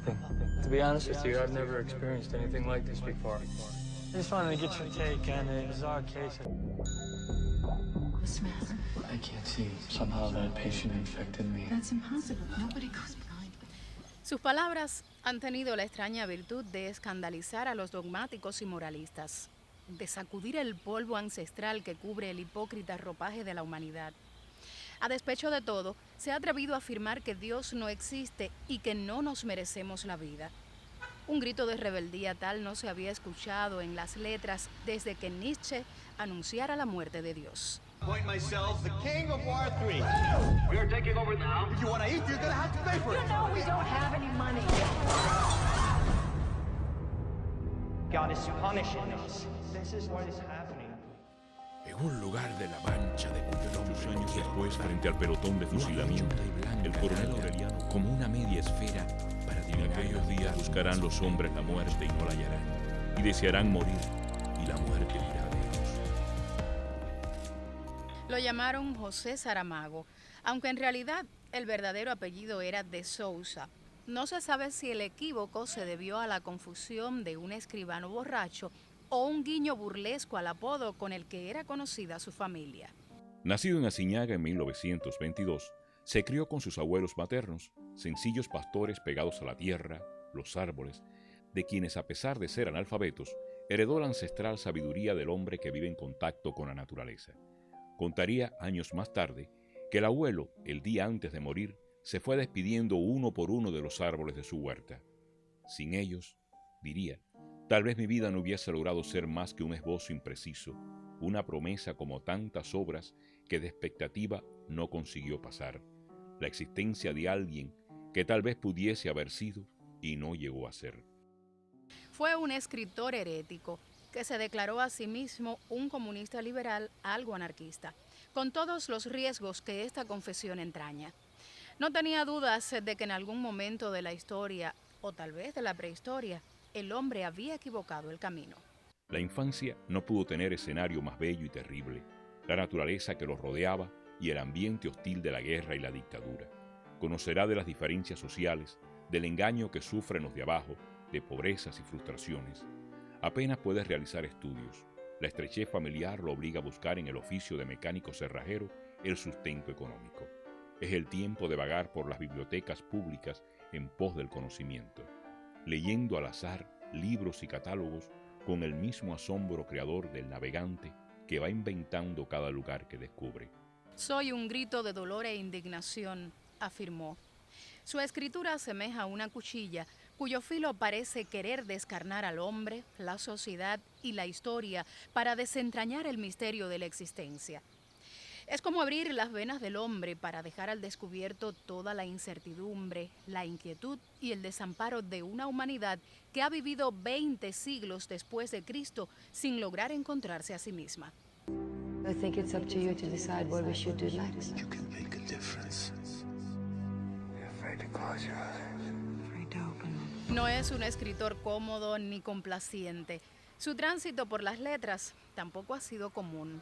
Nothing. To be honest with you, I've never experienced anything like this before. I just wanted to get your take on a bizarre case. What's the matter? I can't see. Somehow that patient infected me. That's impossible. Nobody goes blind. Sus palabras han tenido la extraña virtud de escandalizar a los dogmáticos y moralistas, de sacudir el polvo ancestral que cubre el hipócrita ropaje de la humanidad. A despecho de todo, se ha atrevido a afirmar que Dios no existe y que no nos merecemos la vida. Un grito de rebeldía tal no se había escuchado en las letras desde que Nietzsche anunciara la muerte de Dios. Appoint myself the king of War 3. We are taking over now. If you want to eat, you're gonna have to pay for it. You know we don't have any money. God is punishing us. This is what is happening. En un lugar de la Mancha de cuyo nombre años después, frente al pelotón de fusilamiento, el coronel Aureliano, como una media esfera, en aquellos días buscarán los hombres la muerte y no la hallarán, y desearán morir, y la muerte irá de ellos. Lo llamaron José Saramago, aunque en realidad el verdadero apellido era de Sousa. No se sabe si el equívoco se debió a la confusión de un escribano borracho o un guiño burlesco al apodo con el que era conocida su familia. Nacido en Aciñaga en 1922, se crió con sus abuelos maternos, sencillos pastores pegados a la tierra, los árboles, de quienes, a pesar de ser analfabetos, heredó la ancestral sabiduría del hombre que vive en contacto con la naturaleza. Contaría años más tarde que el abuelo, el día antes de morir, se fue despidiendo uno por uno de los árboles de su huerta. Sin ellos, diría, tal vez mi vida no hubiese logrado ser más que un esbozo impreciso, una promesa como tantas obras que de expectativa no consiguió pasar, la existencia de alguien que tal vez pudiese haber sido y no llegó a ser. Fue un escritor herético que se declaró a sí mismo un comunista liberal algo anarquista, con todos los riesgos que esta confesión entraña. No tenía dudas de que en algún momento de la historia, o tal vez de la prehistoria, el hombre había equivocado el camino. La infancia no pudo tener escenario más bello y terrible, la naturaleza que los rodeaba y el ambiente hostil de la guerra y la dictadura. Conocerá de las diferencias sociales, del engaño que sufren los de abajo, de pobrezas y frustraciones. Apenas puede realizar estudios. La estrechez familiar lo obliga a buscar en el oficio de mecánico cerrajero el sustento económico. Es el tiempo de vagar por las bibliotecas públicas en pos del conocimiento, leyendo al azar libros y catálogos con el mismo asombro creador del navegante que va inventando cada lugar que descubre. Soy un grito de dolor e indignación, afirmó. Su escritura asemeja a una cuchilla cuyo filo parece querer descarnar al hombre, la sociedad y la historia para desentrañar el misterio de la existencia. Es como abrir las venas del hombre para dejar al descubierto toda la incertidumbre, la inquietud y el desamparo de una humanidad que ha vivido 20 siglos después de Cristo sin lograr encontrarse a sí misma. I think it's up to you to decide what we should do next. You can make a difference. You're afraid to close your eyes. Afraid to open them. No es un escritor cómodo ni complaciente. Su tránsito por las letras tampoco ha sido común.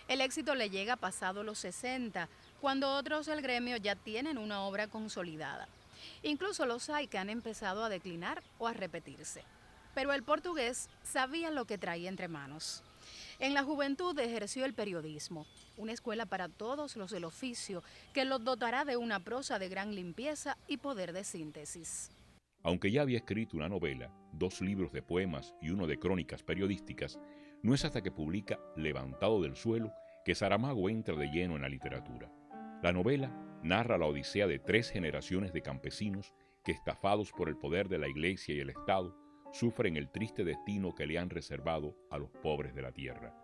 El éxito le llega pasado los 60, cuando otros del gremio ya tienen una obra consolidada. Incluso los hay que han empezado a declinar o a repetirse. Pero el portugués sabía lo que traía entre manos. En la juventud ejerció el periodismo, una escuela para todos los del oficio que los dotará de una prosa de gran limpieza y poder de síntesis. Aunque ya había escrito una novela, 2 libros de poemas y uno de crónicas periodísticas, no es hasta que publica Levantado del suelo que Saramago entra de lleno en la literatura. La novela narra la odisea de 3 generaciones de campesinos que, estafados por el poder de la Iglesia y el Estado, sufren el triste destino que le han reservado a los pobres de la tierra.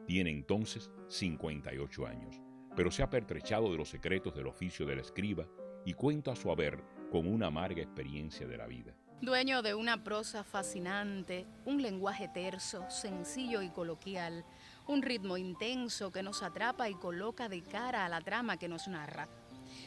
Tiene entonces 58 años, pero se ha pertrechado de los secretos del oficio del escriba y cuenta a su haber con una amarga experiencia de la vida. Dueño de una prosa fascinante, un lenguaje terso, sencillo y coloquial, un ritmo intenso que nos atrapa y coloca de cara a la trama que nos narra.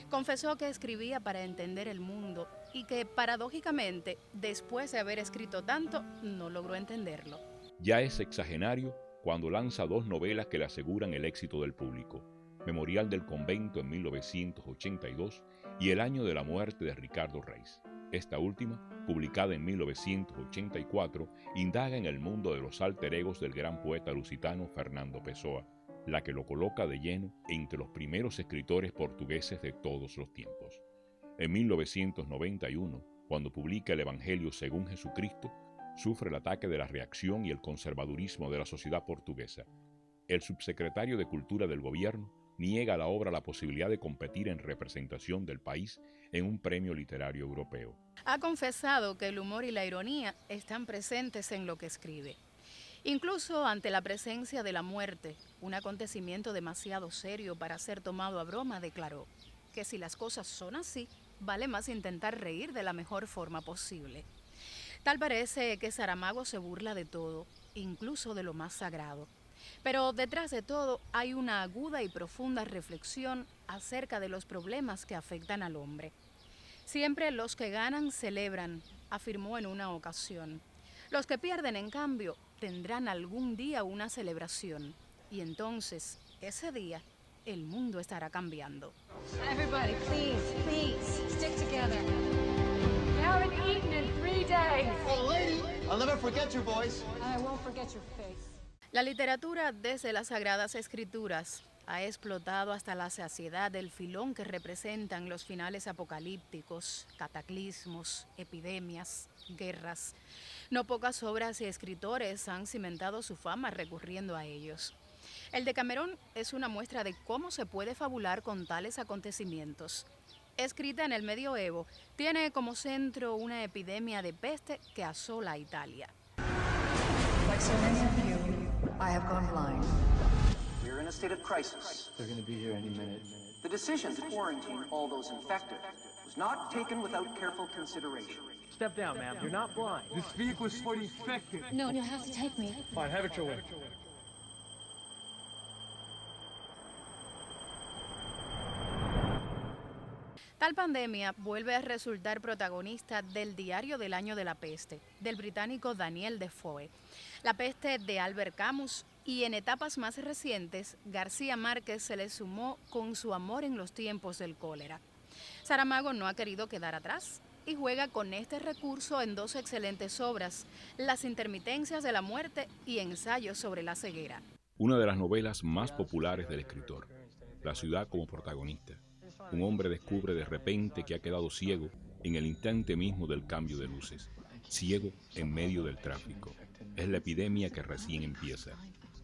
Confesó que escribía para entender el mundo y que, paradójicamente, después de haber escrito tanto, no logró entenderlo. Ya es sexagenario cuando lanza 2 novelas que le aseguran el éxito del público: Memorial del convento en 1982 y El año de la muerte de Ricardo Reis. Esta última, publicada en 1984, indaga en el mundo de los alter egos del gran poeta lusitano Fernando Pessoa, la que lo coloca de lleno entre los primeros escritores portugueses de todos los tiempos. En 1991, cuando publica el Evangelio según Jesucristo, sufre el ataque de la reacción y el conservadurismo de la sociedad portuguesa. El subsecretario de Cultura del gobierno niega a la obra la posibilidad de competir en representación del país en un premio literario europeo. Ha confesado que el humor y la ironía están presentes en lo que escribe. Incluso ante la presencia de la muerte, un acontecimiento demasiado serio para ser tomado a broma, declaró que si las cosas son así, vale más intentar reír de la mejor forma posible. Tal parece que Saramago se burla de todo, incluso de lo más sagrado. Pero detrás de todo hay una aguda y profunda reflexión acerca de los problemas que afectan al hombre. Siempre los que ganan celebran, afirmó en una ocasión. Los que pierden, en cambio, tendrán algún día una celebración. Y entonces, ese día, el mundo estará cambiando. Everybody, please, stick together. You haven't eaten in 3 days. Oh, lady, I'll never forget your voice. And I won't forget your face. La literatura desde las Sagradas Escrituras ha explotado hasta la saciedad el filón que representan los finales apocalípticos, cataclismos, epidemias, guerras. No pocas obras y escritores han cimentado su fama recurriendo a ellos. El Decamerón es una muestra de cómo se puede fabular con tales acontecimientos. Escrita en el medioevo, tiene como centro una epidemia de peste que asola a Italia. Like so many of you, I have gone blind. We're in a state of crisis. They're going to be here any minute. The decision to quarantine all those infected was not taken without careful consideration. Step down, ma'am. You're not blind. This vehicle is for the infected. No, you have to take me. Fine, have it your way. Tal pandemia vuelve a resultar protagonista del Diario del Año de la Peste, del británico Daniel Defoe, La peste de Albert Camus, y en etapas más recientes, García Márquez se le sumó con Su amor en los tiempos del cólera. Saramago no ha querido quedar atrás y juega con este recurso en dos excelentes obras, Las intermitencias de la muerte y Ensayos sobre la ceguera. Una de las novelas más populares del escritor, la ciudad como protagonista. Un hombre descubre de repente que ha quedado ciego en el instante mismo del cambio de luces, ciego en medio del tráfico. Es la epidemia que recién empieza.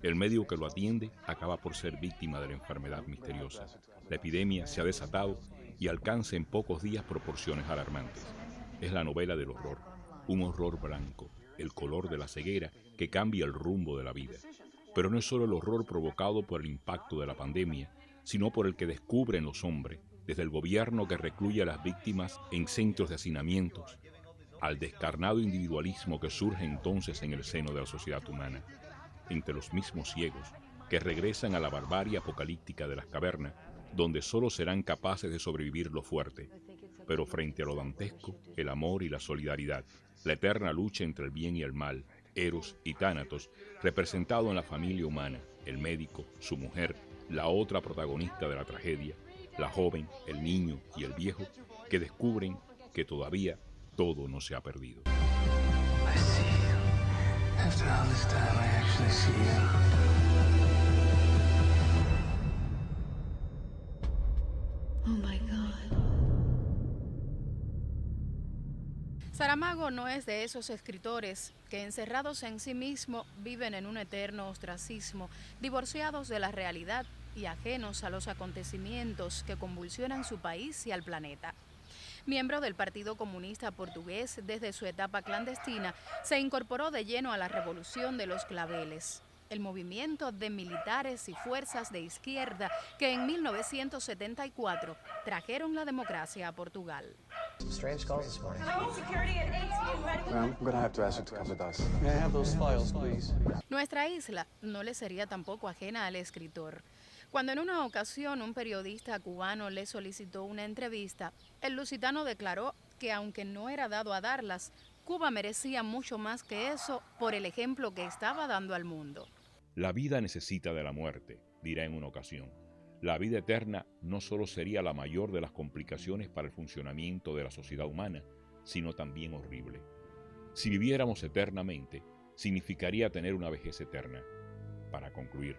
El médico que lo atiende acaba por ser víctima de la enfermedad misteriosa. La epidemia se ha desatado y alcanza en pocos días proporciones alarmantes. Es la novela del horror, un horror blanco, el color de la ceguera que cambia el rumbo de la vida. Pero no es solo el horror provocado por el impacto de la pandemia, sino por el que descubren los hombres, desde el gobierno que recluye a las víctimas en centros de hacinamientos, al descarnado individualismo que surge entonces en el seno de la sociedad humana, entre los mismos ciegos que regresan a la barbarie apocalíptica de las cavernas, donde solo serán capaces de sobrevivir lo fuerte, pero frente a lo dantesco, el amor y la solidaridad, la eterna lucha entre el bien y el mal, Eros y Tánatos, representado en la familia humana, el médico, su mujer, la otra protagonista de la tragedia, la joven, el niño y el viejo, que descubren que todavía todo no se ha perdido. I see you. After all this time, I actually see you. Oh my God. Saramago no es de esos escritores que, encerrados en sí mismo, viven en un eterno ostracismo, divorciados de la realidad y ajenos a los acontecimientos que convulsionan su país y al planeta. Miembro del Partido Comunista Portugués desde su etapa clandestina, se incorporó de lleno a la Revolución de los Claveles, el movimiento de militares y fuerzas de izquierda que en 1974 trajeron la democracia a Portugal. Strange calls this morning. I'm going to have to ask you to come with us. May I have those files, please? Nuestra isla no le sería tampoco ajena al escritor. Cuando en una ocasión un periodista cubano le solicitó una entrevista, el lusitano declaró que aunque no era dado a darlas, Cuba merecía mucho más que eso por el ejemplo que estaba dando al mundo. La vida necesita de la muerte, dirá en una ocasión. La vida eterna no solo sería la mayor de las complicaciones para el funcionamiento de la sociedad humana, sino también horrible. Si viviéramos eternamente, significaría tener una vejez eterna. Para concluir,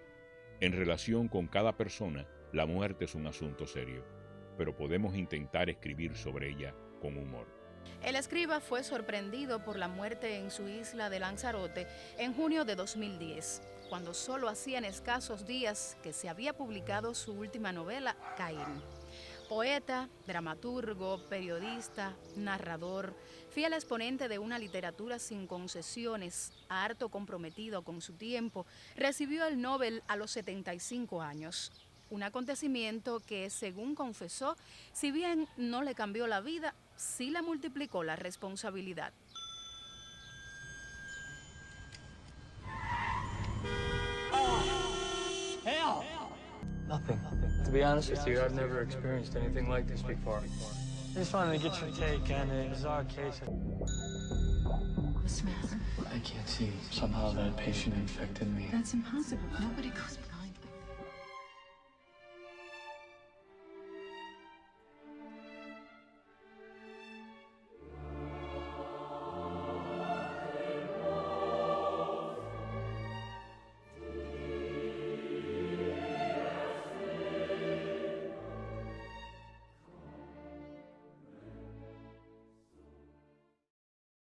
en relación con cada persona, la muerte es un asunto serio, pero podemos intentar escribir sobre ella con humor. El escriba fue sorprendido por la muerte en su isla de Lanzarote en junio de 2010, cuando solo hacían escasos días que se había publicado su última novela, Caín. Poeta, dramaturgo, periodista, narrador, fiel exponente de una literatura sin concesiones, harto comprometido con su tiempo, recibió el Nobel a los 75 años. Un acontecimiento que, según confesó, si bien no le cambió la vida, sí le multiplicó la responsabilidad. Nothing. To be honest with you, I've never experienced anything like this before. I just wanted to get your take on a bizarre case. What's the matter? I can't see. Somehow that patient infected me. That's impossible. Nobody goes